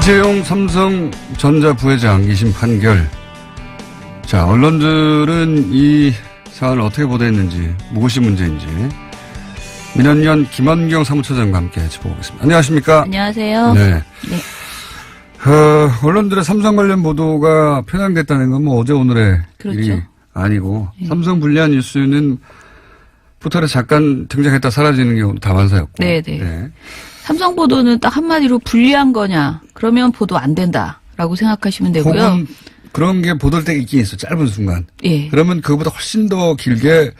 이재용 삼성전자 부회장 2심 판결. 자, 언론들은 이 사안을 어떻게 보도했는지, 무엇이 문제인지 민원연 김원경 사무처장과 함께 짚어보겠습니다. 안녕하십니까? 안녕하세요. 네. 네. 언론들의 삼성 관련 보도가 편향됐다는 건 뭐 어제 오늘의 그렇죠. 일이 아니고 네. 삼성 불리한 뉴스는 포털에 잠깐 등장했다 사라지는 경우도 다반사였고. 네네. 네. 삼성 보도는 딱 한마디로 불리한 거냐? 그러면 보도 안 된다라고 생각하시면 되고요. 혹은 그런 게 보도될 때 있긴 있어. 짧은 순간. 예. 그러면 그거보다 훨씬 더 길게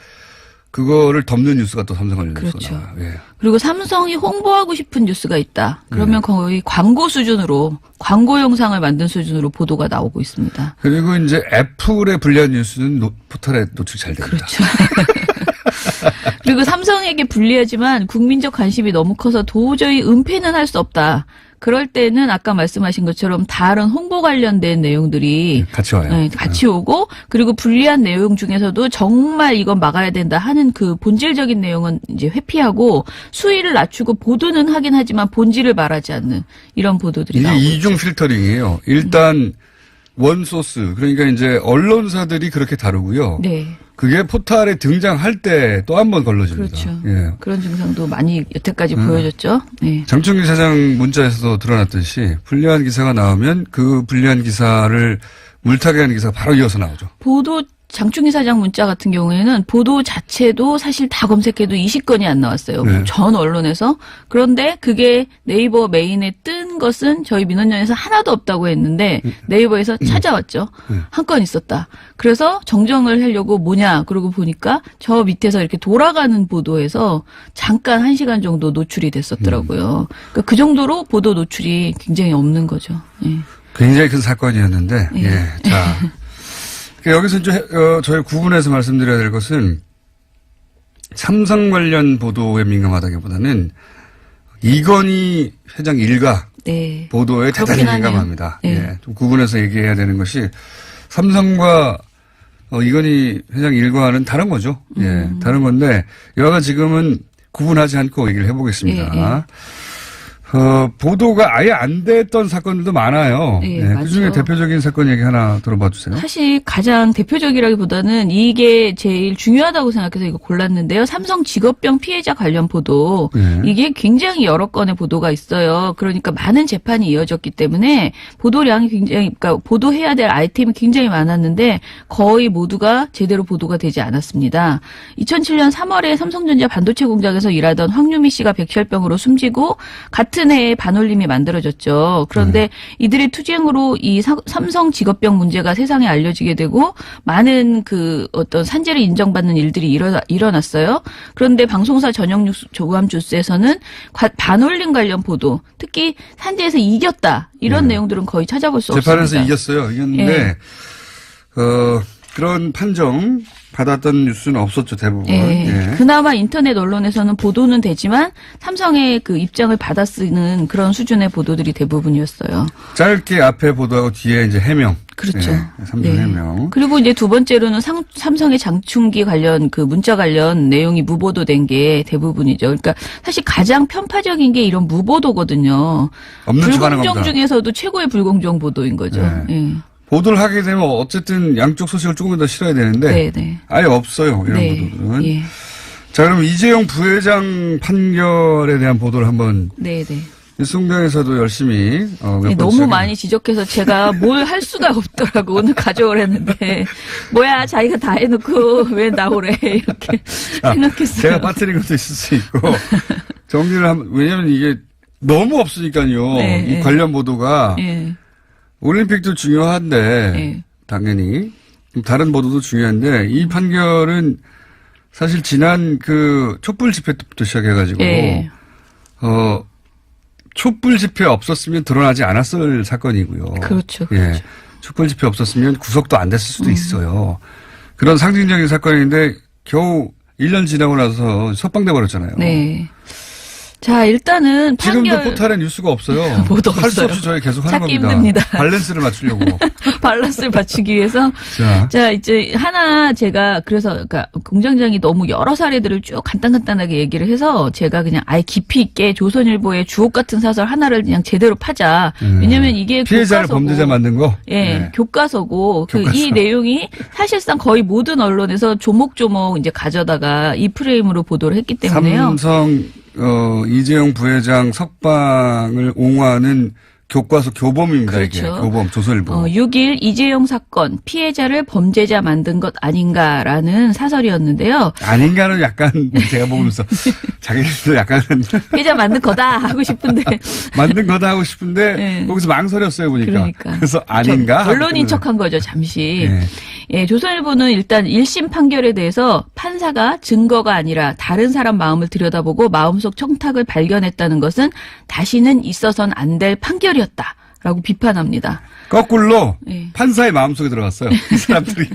그거를 덮는 뉴스가 또 삼성 관련 그렇죠. 뉴스가. 예. 그리고 삼성이 홍보하고 싶은 뉴스가 있다. 그러면 거의 광고 수준으로, 광고 영상을 만든 수준으로 보도가 나오고 있습니다. 그리고 이제 애플의 불리한 뉴스는 포털에 노출 잘 됩니다. 그렇죠. 그리고 삼성에게 불리하지만 국민적 관심이 너무 커서 도저히 은폐는 할 수 없다. 그럴 때는 아까 말씀하신 것처럼 다른 홍보 관련된 내용들이 같이 와요. 네, 같이 오고, 그리고 불리한 내용 중에서도 정말 이건 막아야 된다 하는 그 본질적인 내용은 이제 회피하고 수위를 낮추고 보도는 하긴 하지만 본질을 말하지 않는 이런 보도들이 이게 나오고 이중 있죠. 필터링이에요. 일단 원소스, 그러니까 이제 언론사들이 그렇게 다루고요. 네. 그게 포털에 등장할 때 또 한 번 걸러집니다. 그렇죠. 예. 그런 증상도 많이 여태까지 보여줬죠. 네. 장충기 사장 문자에서도 드러났듯이 불리한 기사가 나오면 그 불리한 기사를 물타기 하는 기사가 바로 이어서 나오죠. 보도 장충기 사장 문자 같은 경우에는 보도 자체도 사실 다 검색해도 20건이 안 나왔어요. 네. 전 언론에서. 그런데 그게 네이버 메인에 뜬 것은 저희 민원연에서 하나도 없다고 했는데 네이버에서 찾아왔죠. 한 건 있었다. 그래서 정정을 하려고 뭐냐 그러고 보니까 저 밑에서 이렇게 돌아가는 보도에서 잠깐 1시간 정도 노출이 됐었더라고요. 그러니까 그 정도로 보도 노출이 굉장히 없는 거죠. 예. 굉장히 큰 사건이었는데, 예. 예. 자. 여기서 이제, 저희 구분해서 말씀드려야 될 것은 삼성 관련 보도에 민감하다기보다는 이건희 회장 일가 네. 보도에 대단히 그렇긴 하네요. 민감합니다. 네. 예. 좀 구분해서 얘기해야 되는 것이 삼성과 이건희 회장 일과는 다른 거죠. 예. 다른 건데 여하가 지금은 구분하지 않고 얘기를 해보겠습니다. 예, 예. 보도가 아예 안 됐던 사건들도 많아요. 네, 네, 그 중에 맞죠. 대표적인 사건 얘기 하나 들어봐 주세요. 사실 가장 대표적이라기보다는 이게 제일 중요하다고 생각해서 이거 골랐는데요. 삼성 직업병 피해자 관련 보도. 네. 이게 굉장히 여러 건의 보도가 있어요. 그러니까 많은 재판이 이어졌기 때문에 보도량이 굉장히, 그러니까 보도해야 될 아이템이 굉장히 많았는데 거의 모두가 제대로 보도가 되지 않았습니다. 2007년 3월에 삼성전자 반도체 공장에서 일하던 황유미 씨가 백혈병으로 숨지고 같은 해에 반올림이 만들어졌죠. 그런데 이들의 투쟁으로 이 삼성 직업병 문제가 세상에 알려지게 되고 많은 그 어떤 산재를 인정받는 일들이 일어났어요. 그런데 방송사 전용 뉴스 조감주스에서는 반올림 관련 보도, 특히 산재에서 이겼다 이런 내용들은 거의 찾아볼 수 없습니다. 재판에서 이겼어요. 이겼는데 예. 그런 판정 받았던 뉴스는 없었죠, 대부분. 예. 예. 그나마 인터넷 언론에서는 보도는 되지만 삼성의 그 입장을 받아 쓰는 그런 수준의 보도들이 대부분이었어요. 짧게 앞에 보도하고 뒤에 이제 해명. 그렇죠. 예, 삼성 해명. 그리고 이제 두 번째로는 삼성의 장충기 관련 그 문자 관련 내용이 무보도된 게 대부분이죠. 그러니까 사실 가장 편파적인 게 이런 무보도거든요. 없는 척 하는 불공정 겁니다. 중에서도 최고의 불공정 보도인 거죠. 네. 예. 보도를 하게 되면 어쨌든 양쪽 소식을 조금 더 실어야 되는데 네, 네. 아예 없어요. 이런 네. 보도들은. 예. 자, 그럼 이재용 부회장 판결에 대한 보도를 한번 네, 네. 뉴스공장에서도 열심히 몇 번 너무 시작해- 많이 지적해서 제가 뭘 할 수가 없더라고. 오늘 가져오랬는데 뭐야 자기가 다 해놓고 왜 나오래 이렇게 생각했어요. 제가 빠뜨린 것도 있을 수 있고 정리를 하면 왜냐하면 이게 너무 없으니까요. 네, 이 네. 관련 보도가 예. 올림픽도 중요한데 네. 당연히 다른 보도도 중요한데 이 판결은 사실 지난 그 촛불 집회 때부터 시작해가지고 예. 촛불 집회 없었으면 드러나지 않았을 사건이고요. 그렇죠. 예. 그렇죠. 촛불 집회 없었으면 구속도 안 됐을 수도 있어요. 그런 상징적인 사건인데 겨우 1년 지나고 나서 석방돼 버렸잖아요. 네. 자, 일단은 지금도 판결 포탈에 뉴스가 없어요. 뭐도 할 수 없어요. 없이 저희 계속 하는 찾기 겁니다. 힘듭니다. 밸런스를 맞추려고. 밸런스를 맞추기 위해서 자, 이제 하나 제가 그래서 그러니까 공장장이 너무 여러 사례들을 쭉 간단하게 얘기를 해서 제가 그냥 아예 깊이 있게 조선일보의 주옥 같은 사설 하나를 그냥 제대로 파자. 왜냐면 이게 피해자를 교과서고, 범죄자 만든 거. 예, 네. 교과서고 교과서. 이 내용이 사실상 거의 모든 언론에서 조목조목 이제 가져다가 이 프레임으로 보도를 했기 때문에요. 삼성 이재용 부회장 석방을 옹호하는 교과서 교범입니다. 그렇죠. 이게 교범 조선일보. 6일 이재용 사건 피해자를 범죄자 만든 것 아닌가라는 사설이었는데요. 아닌가는 약간 제가 보면서 자기들도 약간 피해자 만든 거다 하고 싶은데 만든 거다 하고 싶은데 네. 거기서 망설였어요 보니까. 그러니까. 그래서 아닌가? 언론인 척한 거죠 잠시. 네. 예, 조선일보는 일단 1심 판결에 대해서 판사가 증거가 아니라 다른 사람 마음을 들여다보고 마음속 청탁을 발견했다는 것은 다시는 있어서는 안 될 판결이었다라고 비판합니다. 거꾸로 예. 판사의 마음속에 들어갔어요. 이 사람들이.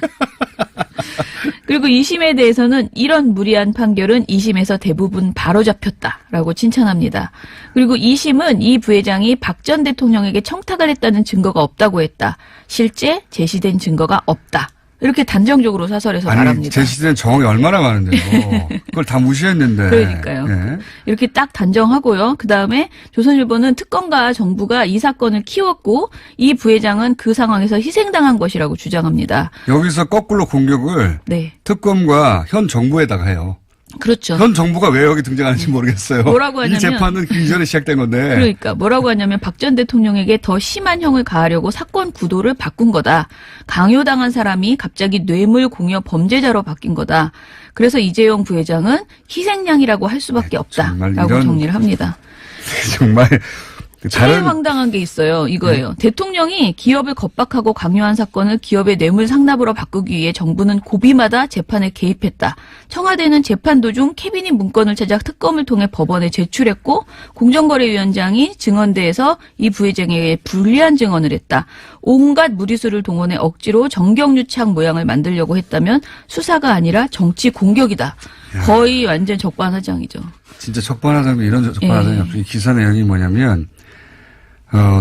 그리고 2심에 대해서는 이런 무리한 판결은 2심에서 대부분 바로잡혔다라고 칭찬합니다. 그리고 2심은 이 부회장이 박 전 대통령에게 청탁을 했다는 증거가 없다고 했다. 실제 제시된 증거가 없다. 이렇게 단정적으로 사설에서 아니 말합니다. 제시된 정황이 얼마나 많은데요. 그걸 다 무시했는데. 그러니까요. 예. 이렇게 딱 단정하고요. 그다음에 조선일보는 특검과 정부가 이 사건을 키웠고 이 부회장은 그 상황에서 희생당한 것이라고 주장합니다. 여기서 거꾸로 공격을 네. 특검과 현 정부에다가 해요. 그렇죠. 현 정부가 왜 여기 등장하는지 모르겠어요. 뭐라고 하냐면 이 재판은 그 이전에 시작된 건데. 그러니까 뭐라고 하냐면 박 전 대통령에게 더 심한 형을 가하려고 사건 구도를 바꾼 거다. 강요당한 사람이 갑자기 뇌물 공여 범죄자로 바뀐 거다. 그래서 이재용 부회장은 희생양이라고 할 수밖에 정말 없다라고 이런- 정리를 합니다. 정말 제일 황당한 게 있어요. 이거예요. 대통령이 기업을 겁박하고 강요한 사건을 기업의 뇌물 상납으로 바꾸기 위해 정부는 고비마다 재판에 개입했다. 청와대는 재판 도중 캐비닛 문건을 찾아 특검을 통해 법원에 제출했고 공정거래위원장이 증언대에서 이 부회장에게 불리한 증언을 했다. 온갖 무리수를 동원해 억지로 정경유착 모양을 만들려고 했다면 수사가 아니라 정치 공격이다. 거의 완전 적반하장이죠. 진짜 적반하장도 이런 적반하장이 예. 없어요. 이 기사 내용이 뭐냐면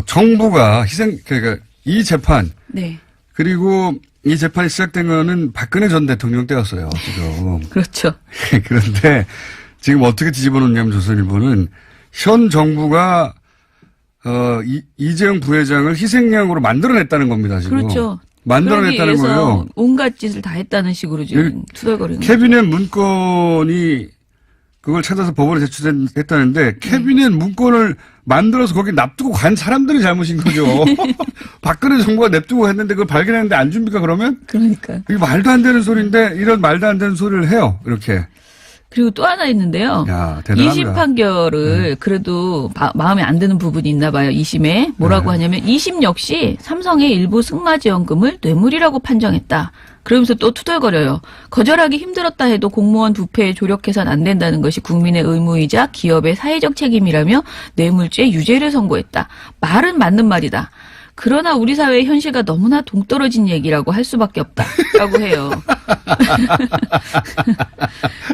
정부가 그러니까 이 재판 네. 그리고 이 재판이 시작된 거는 박근혜 전 대통령 때였어요. 지금. 그렇죠. 그런데 지금 어떻게 뒤집어 놓냐면 조선일보는 현 정부가 이재용 부회장을 희생양으로 만들어냈다는 겁니다. 지금. 그렇죠. 만들어냈다는 그러기 위해서 거예요. 온갖 짓을 다 했다는 식으로 지금 투덜거리는 거죠. 캐비넷 문건이 그걸 찾아서 법원에 제출했다는데 캐비넷 문건을 만들어서 거기 납두고 간 사람들이 잘못인 거죠. 박근혜 정부가 냅두고 했는데 그걸 발견했는데 안 줍니까 그러면? 그러니까. 이게 말도 안 되는 소리인데 이런 말도 안 되는 소리를 해요. 이렇게. 그리고 또 하나 있는데요. 야, 대단합니다. 2심 판결을 그래도 마음에 안 드는 부분이 있나 봐요. 2심에. 뭐라고 하냐면 2심 역시 삼성의 일부 승마지원금을 뇌물이라고 판정했다. 그러면서 또 투덜거려요. 거절하기 힘들었다 해도 공무원 부패에 조력해서는 안 된다는 것이 국민의 의무이자 기업의 사회적 책임이라며 뇌물죄 유죄를 선고했다. 말은 맞는 말이다. 그러나 우리 사회의 현실과 너무나 동떨어진 얘기라고 할 수밖에 없다라고 해요.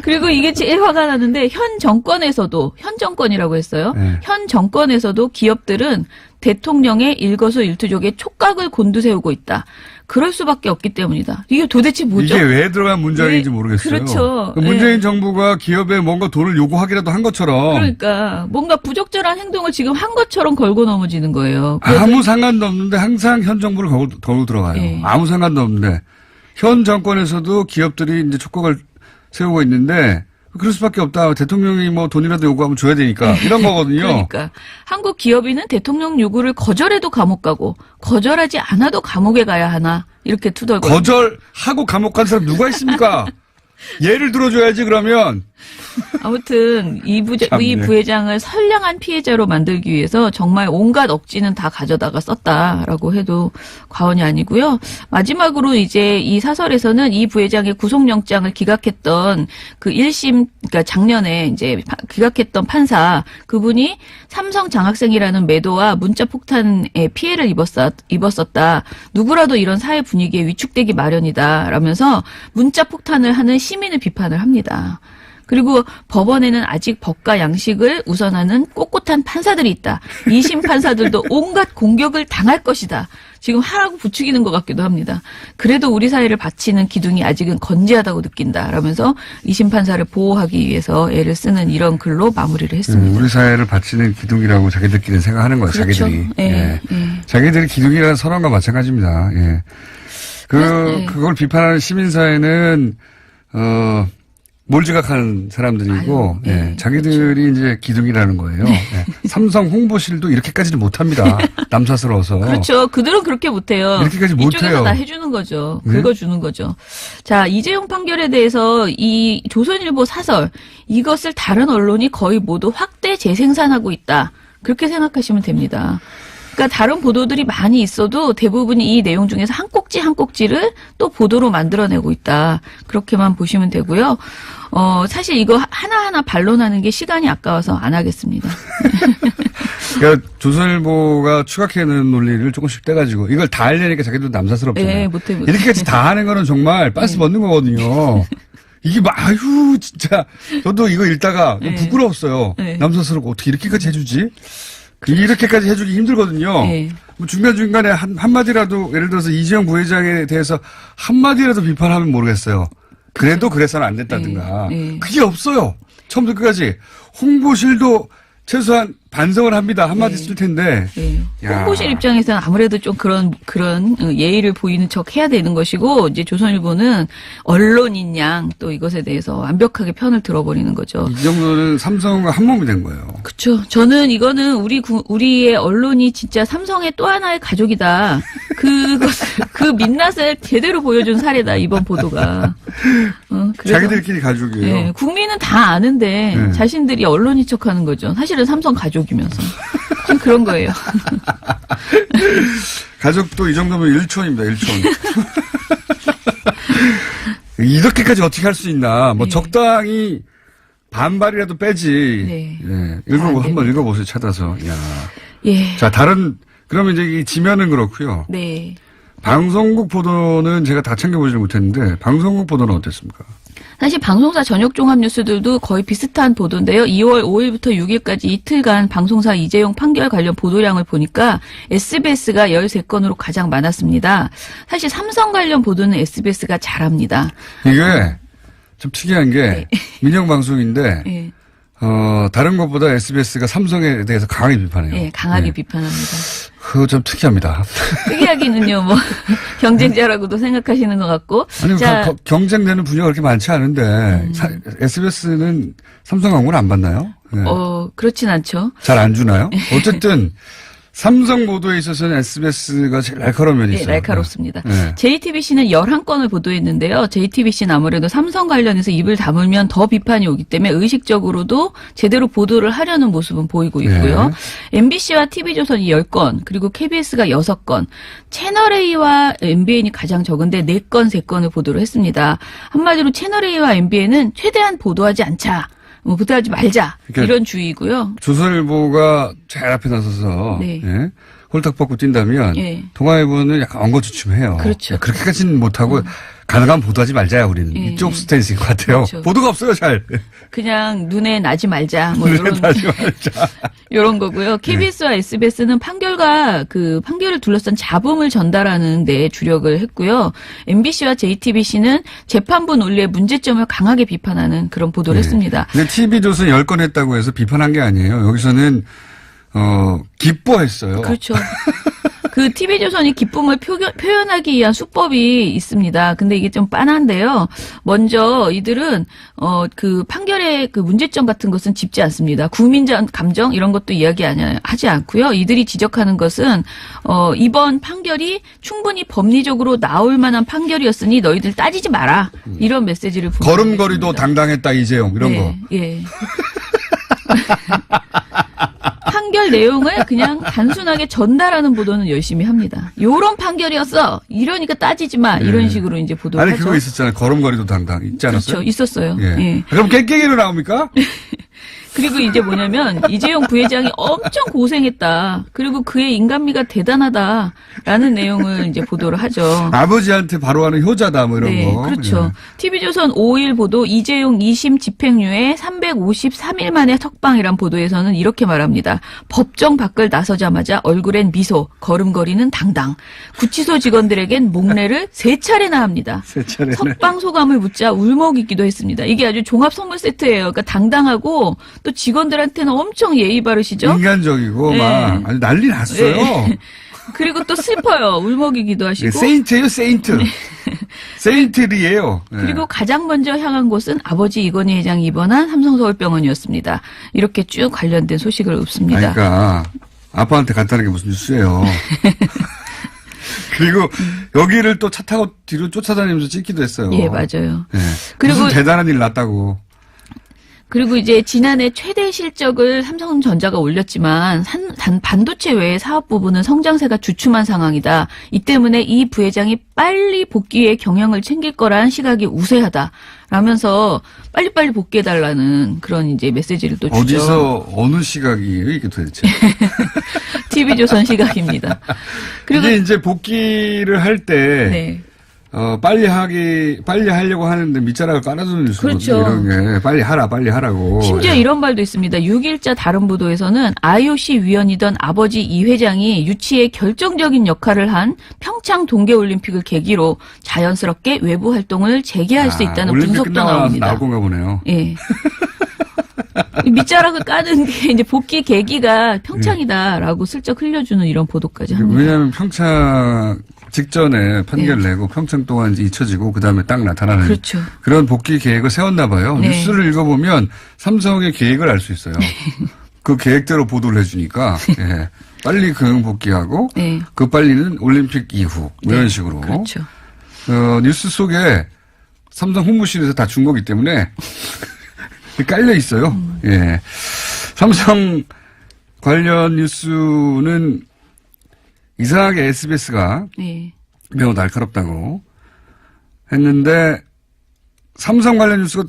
그리고 이게 제일 화가 나는데 현 정권이라고 했어요. 네. 현 정권에서도 기업들은 대통령의 일거수일투족에 촉각을 곤두세우고 있다. 그럴 수밖에 없기 때문이다. 이게 도대체 뭐죠? 이게 왜 들어간 문장인지 왜- 모르겠어요. 그렇죠. 문재인 네. 정부가 기업에 뭔가 돈을 요구하기라도 한 것처럼 그러니까 뭔가 부적절한 행동을 지금 한 것처럼 걸고 넘어지는 거예요. 아무 상관도 없는데 항상 현 정부를 걸고 들어가요. 예. 아무 상관도 없는데 현 정권에서도 기업들이 이제 촉각을 세우고 있는데 그럴 수밖에 없다. 대통령이 뭐 돈이라도 요구하면 줘야 되니까 이런 거거든요. 그러니까 한국 기업인은 대통령 요구를 거절해도 감옥 가고 거절하지 않아도 감옥에 가야 하나 이렇게 투덜거려. 거절하고 감옥 간 사람 누가 있습니까? 예를 들어줘야지 그러면. 아무튼 이 참네. 부회장을 선량한 피해자로 만들기 위해서 정말 온갖 억지는 다 가져다가 썼다라고 해도 과언이 아니고요. 마지막으로 이제 이 사설에서는 이 부회장의 구속영장을 기각했던 그 1심, 그러니까 작년에 이제 기각했던 판사 그분이 삼성 장학생이라는 매도와 문자 폭탄에 피해를 입었었다. 누구라도 이런 사회 분위기에 위축되기 마련이다. 라면서 문자 폭탄을 하는 시민을 비판을 합니다. 그리고 법원에는 아직 법과 양식을 우선하는 꼿꼿한 판사들이 있다. 2심 판사들도 온갖 공격을 당할 것이다. 지금 하라고 부추기는 것 같기도 합니다. 그래도 우리 사회를 바치는 기둥이 아직은 건재하다고 느낀다. 라면서 2심 판사를 보호하기 위해서 애를 쓰는 이런 글로 마무리를 했습니다. 우리 사회를 바치는 기둥이라고 자기들끼리 생각하는 거예요. 그렇죠. 자기들이. 예. 자기들이 기둥이라는 선언과 마찬가지입니다. 예. 그걸 비판하는 시민사회는, 몰지각하는 사람들이고, 아유, 네, 자기들이 이제 기둥이라는 거예요. 예. 삼성 홍보실도 이렇게까지는 못합니다. 남사스러워서. 그렇죠. 그들은 그렇게 못해요. 이렇게까지 이쪽에서 못해요. 다 해주는 거죠. 네? 긁어주는 거죠. 자, 이재용 판결에 대해서 이 조선일보 사설, 이것을 다른 언론이 거의 모두 확대 재생산하고 있다. 그렇게 생각하시면 됩니다. 그러니까 다른 보도들이 많이 있어도 대부분이 이 내용 중에서 한 꼭지 한 꼭지를 또 보도로 만들어내고 있다. 그렇게만 보시면 되고요. 사실 이거 하나하나 반론하는 게 시간이 아까워서 안 하겠습니다. 그러니까 조선일보가 추각해내는 논리를 조금씩 떼가지고 이걸 다 하려니까 자기도 남사스럽잖아요. 네, 못해. 이렇게까지 다 하는 거는 정말 빤스 벗는 거거든요. 이게 막 아유 진짜 저도 이거 읽다가 네. 부끄러웠어요. 네. 남사스럽고 어떻게 이렇게까지 해주지? 이렇게까지 해주기 힘들거든요. 네. 뭐 중간중간에 한마디라도 예를 들어서 이재용 부회장에 대해서 한마디라도 비판하면 모르겠어요. 그래도 그래서는 안 됐다든가. 네. 그게 없어요. 처음부터 끝까지. 홍보실도 최소한 반성을 합니다. 한마디 쓸 텐데. 네. 야. 홍보실 입장에서는 아무래도 좀 그런 예의를 보이는 척 해야 되는 것이고, 이제 조선일보는 언론인 양 또 이것에 대해서 완벽하게 편을 들어버리는 거죠. 이 정도는 삼성과 한 몸이 된 거예요. 그렇죠. 저는 이거는 우리의 언론이 진짜 삼성의 또 하나의 가족이다. 그 민낯을 제대로 보여준 사례다. 이번 보도가. 그래서, 자기들끼리 가족이에요. 네, 국민은 다 아는데 네. 자신들이 언론인 척하는 거죠. 사실은 삼성 가족이면서 좀 그런 거예요. 가족도 이 정도면 1촌입니다. 1촌. 이렇게까지 어떻게 할 수 있나. 뭐 네. 적당히 반발이라도 빼지. 네. 예. 한번 읽어보세요. 찾아서. 야. 예. 자, 그러면 이제 이 지면은 그렇고요. 네. 방송국 보도는 제가 다 챙겨보지 못했는데 방송국 보도는 어땠습니까? 사실 방송사 전역 종합 뉴스들도 거의 비슷한 보도인데요. 2월 5일부터 6일까지 이틀간 방송사 이재용 판결 관련 보도량을 보니까 SBS가 13건으로 가장 많았습니다. 사실 삼성 관련 보도는 SBS가 잘합니다. 이게 좀 특이한 게 민영방송인데 네. 다른 것보다 SBS가 삼성에 대해서 강하게 비판해요. 네, 강하게 네. 비판합니다. 그거 좀 특이합니다. 특이하기는요, 뭐 경쟁자라고도 생각하시는 것 같고. 아니, 자, 경쟁되는 분야가 그렇게 많지 않은데 SBS는 삼성 광고를 안 받나요? 네. 그렇진 않죠. 잘 안 주나요? 어쨌든 삼성 보도에 있어서는 SBS가 제일 날카로운 면이 네, 있어요. 날카롭습니다. 네. JTBC는 11건을 보도했는데요. JTBC는 아무래도 삼성 관련해서 입을 다물면 더 비판이 오기 때문에 의식적으로도 제대로 보도를 하려는 모습은 보이고 있고요. 네. MBC와 TV조선이 10건, 그리고 KBS가 6건, 채널A와 MBN이 가장 적은데 4건, 3건을 보도를 했습니다. 한마디로 채널A와 MBN은 최대한 보도하지 않자. 보도하지 말자. 그러니까 이런 주의고요. 조선일보가 제일 앞에 나서서 네. 예? 홀딱 벗고 뛴다면 예. 동아일보는 약간 엉거주춤해요. 그렇죠. 그렇게까지는 못하고 가능하면 보도하지 말자야 우리는. 예. 이쪽 스탠스인 것 같아요. 그렇죠. 보도가 없어요 잘. 그냥 눈에 나지 말자. 뭐 눈에 이런 나지 말자. 이런 거고요. KBS와 SBS는 판결과 그 판결을 둘러싼 잡음을 전달하는 데 주력을 했고요. MBC와 JTBC는 재판부 논리의 문제점을 강하게 비판하는 그런 보도를 했습니다. 근데 TV조선 10건 했다고 해서 비판한 게 아니에요. 여기서는 기뻐했어요. 그렇죠. 그 TV조선이 기쁨을 표현하기 위한 수법이 있습니다. 근데 이게 좀 빤한데요. 먼저 이들은 그 판결의 그 문제점 같은 것은 짚지 않습니다. 국민적 감정 이런 것도 하지 않고요. 이들이 지적하는 것은 이번 판결이 충분히 법리적으로 나올 만한 판결이었으니 너희들 따지지 마라. 이런 메시지를 걸음걸이도 당당했다 이재용 이런 거. 예. 판결 내용을 그냥 단순하게 전달하는 보도는 열심히 합니다. 요런 판결이었어. 이러니까 따지지 마. 이런 식으로 이제 보도를 아니 하죠. 그거 있었잖아요. 걸음걸이도 당당 있지 않았어요? 그렇죠. 있었어요. 예. 예. 그럼 깨깨기로 나옵니까? 그리고 이제 뭐냐면 이재용 부회장이 엄청 고생했다. 그리고 그의 인간미가 대단하다라는 내용을 이제 보도를 하죠. 아버지한테 바로 하는 효자다 뭐 이런 네, 거. 그렇죠. 예. TV조선 5일 보도 이재용 2심 집행유예 353일 만에 석방이란 보도에서는 이렇게 말합니다. 법정 밖을 나서자마자 얼굴엔 미소, 걸음걸이는 당당. 구치소 직원들에겐 목례를 3차례나 합니다. 세 차례네. 석방 소감을 묻자 울먹이기도 했습니다. 이게 아주 종합 선물 세트예요. 그러니까 당당하고 또 직원들한테는 엄청 예의 바르시죠. 인간적이고 네. 막 아주 난리 났어요. 네. 그리고 또 슬퍼요. 울먹이기도 하시고. 예, 세인트예요, 세인트. 세인트리예요. 예. 그리고 가장 먼저 향한 곳은 아버지 이건희 회장이 입원한 삼성서울병원이었습니다. 이렇게 쭉 관련된 소식을 읊습니다. 그러니까 아빠한테 갔다는 게 무슨 뉴스예요. 그리고 여기를 또 차 타고 뒤로 쫓아다니면서 찍기도 했어요. 예, 맞아요. 예. 그리고- 무슨 대단한 일 났다고. 그리고 이제 지난해 최대 실적을 삼성전자가 올렸지만 반도체 외의 사업 부분은 성장세가 주춤한 상황이다. 이 때문에 이 부회장이 빨리 복귀에 경영을 챙길 거란 시각이 우세하다. 라면서 빨리빨리 복귀해달라는 그런 이제 메시지를 또 주죠. 어디서 어느 시각이에요, 이게 도대체. TV조선 시각입니다. 그리고 이게 이제 복귀를 할 때 네. 빨리 하려고 하는데 밑자락을 깔아주는 뉴스거든요. 그렇죠. 이런 게 빨리 하라고. 심지어 예. 이런 말도 있습니다. 6일자 다른 보도에서는 IOC 위원이던 아버지 이 회장이 유치에 결정적인 역할을 한 평창 동계올림픽을 계기로 자연스럽게 외부 활동을 재개할 수 있다는 올림픽 분석도 끝나고 나서 나옵니다. 나올 건가 보네요. 예. 이 밑자락을 까는 게 이제 복귀 계기가 평창이다라고 슬쩍 흘려주는 이런 보도까지 합니다. 왜냐하면 평창 직전에 판결을 내고 평창 동안 이제 잊혀지고 그다음에 딱 나타나는 그렇죠. 그런 복귀 계획을 세웠나 봐요. 네. 뉴스를 읽어보면 삼성의 계획을 알 수 있어요. 그 계획대로 보도를 해주니까 예. 빨리 경영 복귀하고 네. 그 빨리는 올림픽 이후 뭐 이런 식으로 그렇죠. 뉴스 속에 삼성 홍보실에서 다 준 거기 때문에 깔려 있어요. 예. 삼성 관련 뉴스는 이상하게 SBS가 네. 매우 날카롭다고 했는데 삼성 관련 뉴스가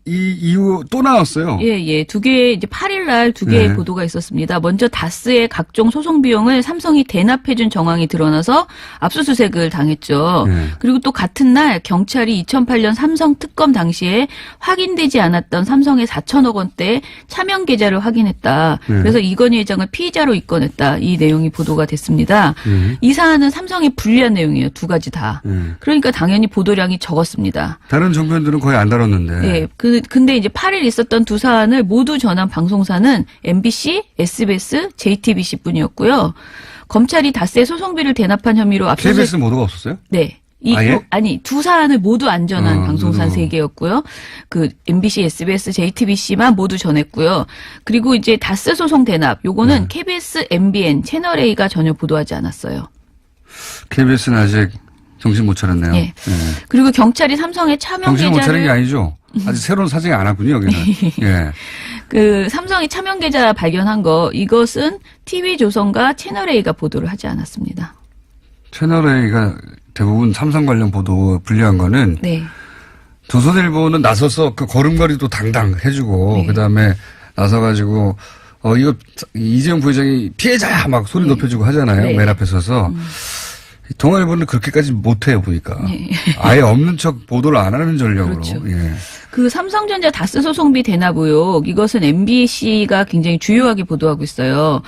이 이후 또 나왔어요. 예, 예. 두 개의, 이제 8일날 두 개의 네. 보도가 있었습니다. 먼저 다스의 각종 소송 비용을 삼성이 대납해준 정황이 드러나서 압수수색을 당했죠. 네. 그리고 또 같은 날 경찰이 2008년 삼성 특검 당시에 확인되지 않았던 삼성의 4천억 원대 차명 계좌를 확인했다. 네. 그래서 이건희 회장을 피의자로 입건했다. 이 내용이 보도가 됐습니다. 이 사안은 삼성에 불리한 내용이에요. 두 가지 다. 그러니까 당연히 보도량이 적었습니다. 다른 정부들은 거의 안 다뤘는데. 예. 근데 이제 8일 있었던 두 사안을 모두 전한 방송사는 MBC, SBS, JTBC 뿐이었고요. 검찰이 다스의 소송비를 대납한 혐의로 압수수색. KBS 모두가 없었어요? 네. 아예? 아니, 두 사안을 모두 안전한 방송사 모두. 3개였고요. 그 MBC, SBS, JTBC만 모두 전했고요. 그리고 이제 다스 소송 대납. 요거는 KBS, MBN, 채널A가 전혀 보도하지 않았어요. KBS는 아직 정신 못 차렸네요. 예. 그리고 경찰이 삼성의 차명 정신 못 차린 게 계좌를 아니죠. 아직 새로운 사정이 안 왔군요, 여기는. 예. 그 삼성이 차명 계좌 발견한 거 이것은 TV조선과 채널A가 보도를 하지 않았습니다. 채널A가 대부분 삼성 관련 보도 불리한 거는 네. 조선일보는 나서서 그 걸음걸이도 당당 해주고 네. 그다음에 나서가지고 이거 이재용 부회장이 피해자야 막 소리 높여주고 하잖아요. 네. 맨 앞에 서서. 동아일보는 그렇게까지 못해요 보니까. 네. 아예 없는 척 보도를 안 하는 전략으로. 그렇죠. 예. 그 삼성전자 다스 소송비 대납 의혹 이것은 MBC가 굉장히 주요하게 보도하고 있어요.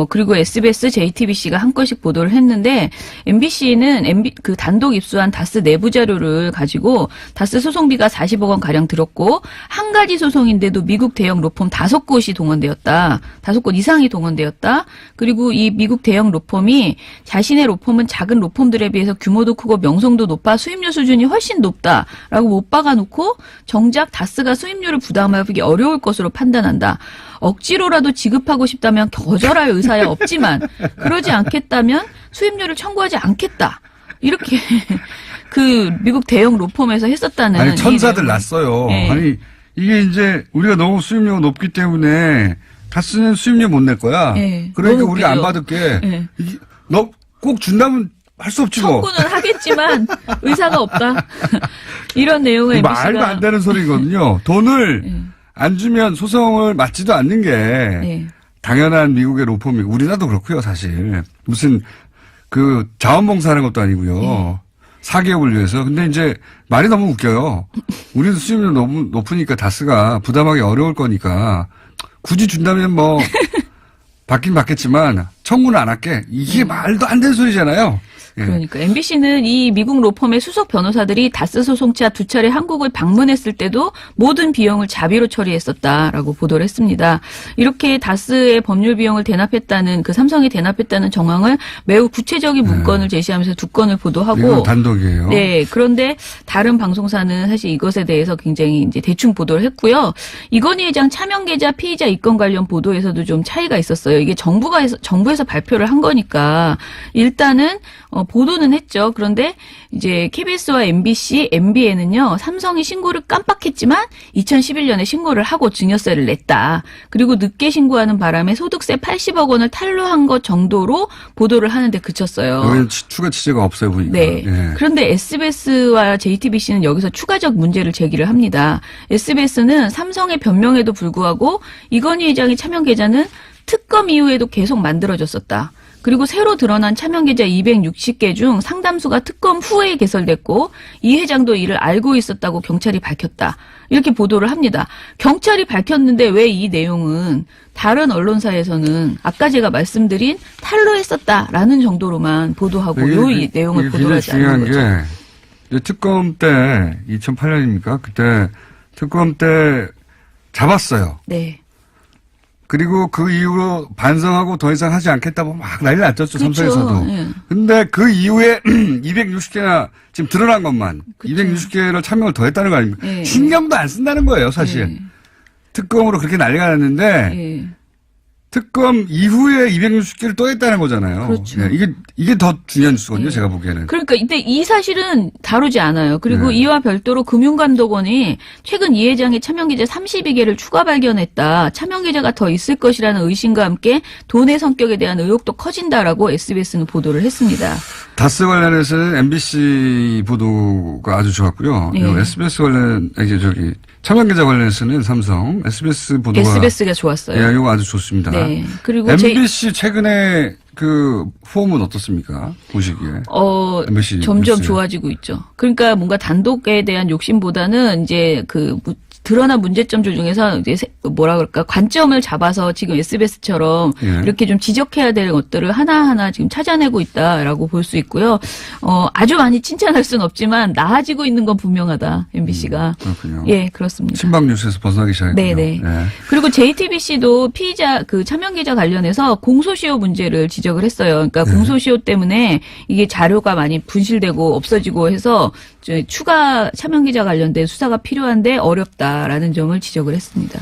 그리고 SBS, JTBC가 한 건씩 보도를 했는데 MBC는 그 단독 입수한 다스 내부 자료를 가지고 다스 소송비가 40억 원 가량 들었고 한 가지 소송인데도 미국 대형 로펌 5곳이 동원되었다. 5곳 이상이 동원되었다. 그리고 이 미국 대형 로펌이 자신의 로펌은 작은 로펌들에 비해서 규모도 크고 명성도 높아 수임료 수준이 훨씬 높다라고 못 박아놓고 정작 다스가 수임료를 부담하기 어려울 것으로 판단한다. 억지로라도 지급하고 싶다면 거절할 의사야 없지만 그러지 않겠다면 수임료를 청구하지 않겠다. 이렇게 그 미국 대형 로펌에서 했었다는. 아니 천사들 이 내용. 났어요. 네. 아니 이게 이제 우리가 너무 수임료가 높기 때문에 다스는 수임료 못 낼 거야. 네. 그러니까 너무 우리가 안 웃기죠. 받을게. 네. 너 꼭 준다면 할 수 없지 뭐. 청구는 하겠지만 의사가 없다. 이런 내용을 말도 안 되는 소리거든요. 돈을 안 주면 소송을 맞지도 않는 게 네. 당연한 미국의 로펌이고 우리나라도 그렇고요, 사실. 무슨 그 자원봉사하는 것도 아니고요. 사기업을 위해서. 근데 이제 말이 너무 웃겨요. 우리도 수입률 너무 높으니까 다스가 부담하기 어려울 거니까 굳이 준다면 뭐 받긴 받겠지만 청구는 안 할게. 이게 말도 안 되는 소리잖아요. 예. 그러니까 MBC는 이 미국 로펌의 수석 변호사들이 다스 소송차 2차례 한국을 방문했을 때도 모든 비용을 자비로 처리했었다라고 보도를 했습니다. 이렇게 다스의 법률 비용을 대납했다는 그 삼성이 대납했다는 정황을 매우 구체적인 문건을 제시하면서 2건을 보도하고 이건 단독이에요. 네. 그런데 다른 방송사는 사실 이것에 대해서 굉장히 이제 대충 보도를 했고요. 이건희 회장 차명 계좌 피의자 입건 관련 보도에서도 좀 차이가 있었어요. 이게 정부에서 발표를 한 거니까 일단은 보도는 했죠. 그런데 이제 KBS와 MBC, MBN은요. 삼성이 신고를 깜빡했지만 2011년에 신고를 하고 증여세를 냈다. 그리고 늦게 신고하는 바람에 소득세 80억 원을 탈루한 것 정도로 보도를 하는데 그쳤어요. 여기는 추가 취재가 없어요, 보니까. 네. 예. 그런데 SBS와 JTBC는 여기서 추가적 문제를 제기를 합니다. SBS는 삼성의 변명에도 불구하고 이건희 회장의 차명 계좌는 특검 이후에도 계속 만들어졌었다. 그리고 새로 드러난 차명 계좌 260개 중 상당수가 특검 후에 개설됐고 이 회장도 이를 알고 있었다고 경찰이 밝혔다. 이렇게 보도를 합니다. 경찰이 밝혔는데 왜 이 내용은 다른 언론사에서는 아까 제가 말씀드린 탈루했었다라는 정도로만 보도하고 이 내용을 보도하지 않는 거죠. 중요한 게 특검 때 2008년입니까? 그때 특검 때 잡았어요. 네. 그리고 그 이후로 반성하고 더 이상 하지 않겠다고 막 난리 났었죠, 그렇죠. 삼성에서도. 예. 근데 그 이후에 260개나 지금 드러난 것만 그렇죠. 260개를 참여를 더 했다는 거 아닙니까? 예. 신경도 안 쓴다는 거예요, 사실. 예. 특검으로 그렇게 난리가 났는데 예. 특검 이후에 260개를 또 했다는 거잖아요. 그렇죠. 예, 이게 더 중요한 뉴스거든요, 제가 보기에는. 그러니까 근데 이 사실은 다루지 않아요. 그리고 네. 이와 별도로 금융감독원이 최근 이 회장의 차명계좌 32개를 추가 발견했다. 차명계좌가 더 있을 것이라는 의심과 함께 돈의 성격에 대한 의혹도 커진다라고 SBS는 보도를 했습니다. 다스 관련해서는 MBC 보도가 아주 좋았고요. 예. SBS 차명계좌 관련해서는 삼성, SBS 보도가. SBS가 좋았어요. 예, 이거 아주 좋습니다. 네. 그리고 MBC 최근에 그 폼은 어떻습니까? 보시기에. MBC 점점 뉴스. 좋아지고 있죠. 그러니까 뭔가 단독에 대한 욕심보다는 이제 드러난 문제점 중에서 이제 뭐라 그럴까 관점을 잡아서 지금 SBS처럼 예. 이렇게 좀 지적해야 될 것들을 하나하나 지금 찾아내고 있다라고 볼 수 있고요. 아주 많이 칭찬할 수는 없지만 나아지고 있는 건 분명하다. MBC가. 그렇군요. 예, 그렇습니다. 친박 뉴스에서 벗어나기 시작했군요. 네네. 예. 그리고 JTBC도 피의자 차명계좌 관련해서 공소시효 문제를 지적을 했어요. 그러니까 공소시효 때문에 이게 자료가 많이 분실되고 없어지고 해서 추가 차명계좌 관련된 수사가 필요한데 어렵다라는 점을 지적을 했습니다.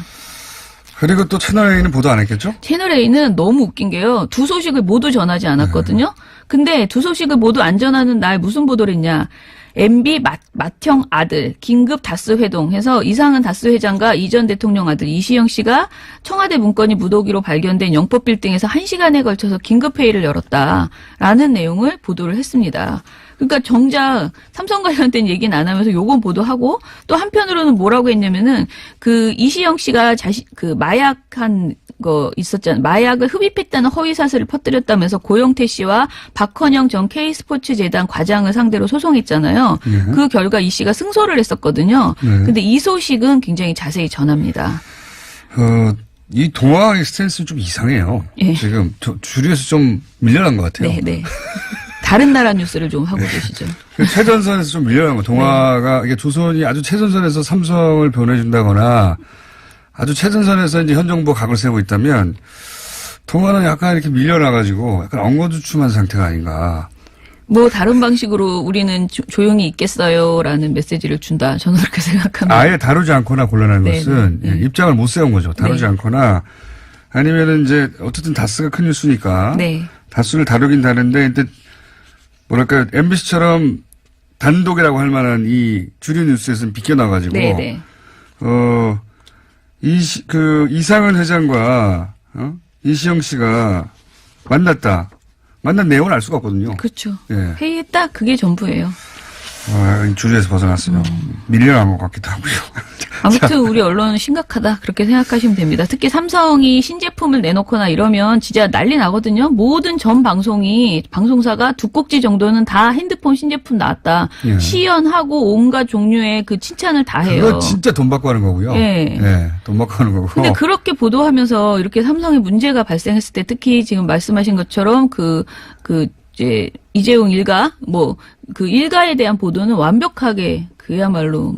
그리고 또 채널A는 보도 안 했겠죠? 채널A는 너무 웃긴 게요. 두 소식을 모두 전하지 않았거든요. 근데 두 소식을 모두 안 전하는 날 무슨 보도를 했냐. MB 맏형 아들 긴급 다스 회동해서 이상은 다스 회장과 이 전 대통령 아들 이시영 씨가 청와대 문건이 무더기로 발견된 영법 빌딩에서 1시간에 걸쳐서 긴급회의를 열었다라는 내용을 보도를 했습니다. 그러니까 정작 삼성 관련된 얘기는 안 하면서 요건 보도하고 또 한편으로는 뭐라고 했냐면은 이시영 씨가 마약한 거 있었잖아요. 마약을 흡입했다는 허위 사실을 퍼뜨렸다면서 고영태 씨와 박헌영 전 K스포츠 재단 과장을 상대로 소송했잖아요. 예. 그 결과 이 씨가 승소를 했었거든요. 네. 근데 이 소식은 굉장히 자세히 전합니다. 이 동화의 스탠스는 좀 이상해요. 예. 지금 주류에서 좀 밀려난 것 같아요. 네, 네. 다른 나라 뉴스를 좀 하고 계시죠. 최전선에서 좀 밀려난 거. 동화가 이게 조선이 아주 최전선에서 삼성을 변해준다거나 아주 최전선에서 이제 현 정부 각을 세우고 있다면 동화는 약간 이렇게 밀려나가지고 약간 엉거주춤한 상태가 아닌가. 뭐 다른 방식으로 우리는 조용히 있겠어요라는 메시지를 준다. 저는 그렇게 생각합니다. 아예 다루지 않거나 곤란한 네, 것은 네. 입장을 못 세운 거죠. 다루지 네. 않거나 아니면은 이제 어쨌든 다스가 큰 뉴스니까 네. 다수를 다루긴 다른데 근데 뭐랄까 MBC처럼 단독이라고 할 만한 이 주류 뉴스에서는 비껴나가지고 네, 네. 이상은 회장과 이시영 씨가 만난 내용을 알 수가 없거든요. 그렇죠. 예. 회의했다. 그게 전부예요. 주제에서 벗어났어요. 밀려난 것 같기도 하고요. 아무튼 우리 언론은 심각하다 그렇게 생각하시면 됩니다. 특히 삼성이 신제품을 내놓거나 이러면 진짜 난리 나거든요. 모든 전 방송사가 두 꼭지 정도는 다 핸드폰 신제품 나왔다. 예. 시연하고 온갖 종류의 그 칭찬을 다 해요. 그거 진짜 돈 받고 하는 거고요. 예. 예, 돈 받고 하는 거고. 근데 그렇게 보도하면서 이렇게 삼성에 문제가 발생했을 때 특히 지금 말씀하신 것처럼 이제 이재용 일가 그 일가에 대한 보도는 완벽하게 그야말로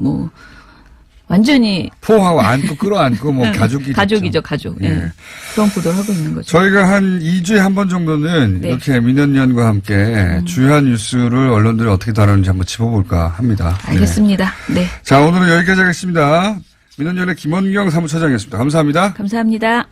완전히 포하고 안고 끌어안고 가족이죠. 가족. 예. 예. 그런 보도를 하고 있는 거죠. 저희가 한 2주에 한 번 정도는 네. 이렇게 민원연과 함께 주요한 뉴스를 언론들이 어떻게 다루는지 한번 짚어볼까 합니다. 알겠습니다. 네. 자, 오늘은 여기까지 하겠습니다. 민원연의 김원경 사무처장이었습니다. 감사합니다. 감사합니다.